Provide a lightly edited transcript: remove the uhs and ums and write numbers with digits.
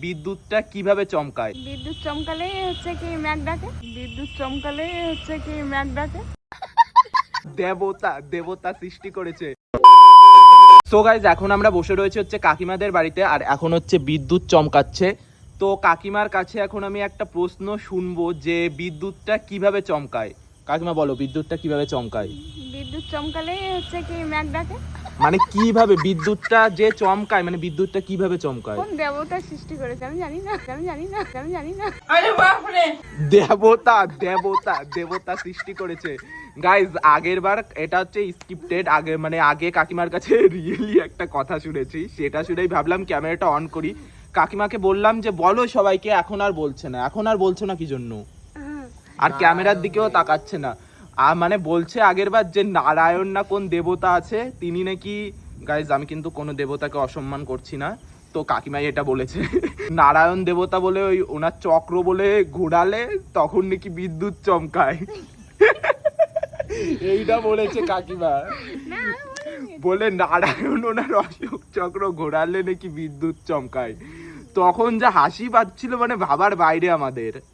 বিদ্যুৎটা কিভাবে চমকায়? বিদ্যুৎ চমকালে হচ্ছে কি ম্যাক ডাকে। বিদ্যুৎ চমকালে হচ্ছে কি ম্যাক ডাকে। দেবতা সৃষ্টি করেছে। সো গাইজ, এখন আমরা বসে রয়েছে হচ্ছে কাকিমাদের বাড়িতে, আর এখন হচ্ছে বিদ্যুৎ চমকাচ্ছে। তো কাকিমার কাছে এখন আমি একটা প্রশ্ন শুনবো যে বিদ্যুৎটা কিভাবে চমকায়। কাকিমা বলো, বিদ্যুৎটা কিভাবে চমকায়? বিদ্যুৎ চমকালে হচ্ছে কি ম্যাক ডাকে। মানে কিভাবে বিদ্যুৎটা যে চমকায়, মানে বিদ্যুৎটা কিভাবে চমকায়? কোন দেবতা সৃষ্টি করেছে আমি জানি না, আমি জানি না, আমি জানি না। দেবতা সৃষ্টি করেছে। গাইজ, আগের বার এটা হচ্ছে স্ক্রিপ্টেড, আগে কাকিমার কাছে রিয়েলি একটা কথা শুনেছি, সেটা শুনেই ভাবলাম ক্যামেরাটা অন করি। কাকিমাকে বললাম যে বলো সবাইকে, এখন আর বলছে না কি জন্য, আর ক্যামেরার দিকেও তাকাচ্ছে না। মানে বলছে আগের বার যে নারায়ণ না কোন দেবতা আছে, তিনি নাকি, গাইজ আমি কিন্তু কোনো দেবতাকে অসম্মান করছি না, তো কাকিমাই এটা বলেছে নারায়ণ দেবতা বলে ওই ওনার চক্র বলে ঘোরালে তখন নাকি বিদ্যুৎ চমকায়। এইটা বলেছে কাকিমা, বলে নারায়ণ ওনার অশোক চক্র ঘোরালে নাকি বিদ্যুৎ চমকায়। তখন যা হাসি পাচ্ছিল, মানে ভাবার বাইরে আমাদের।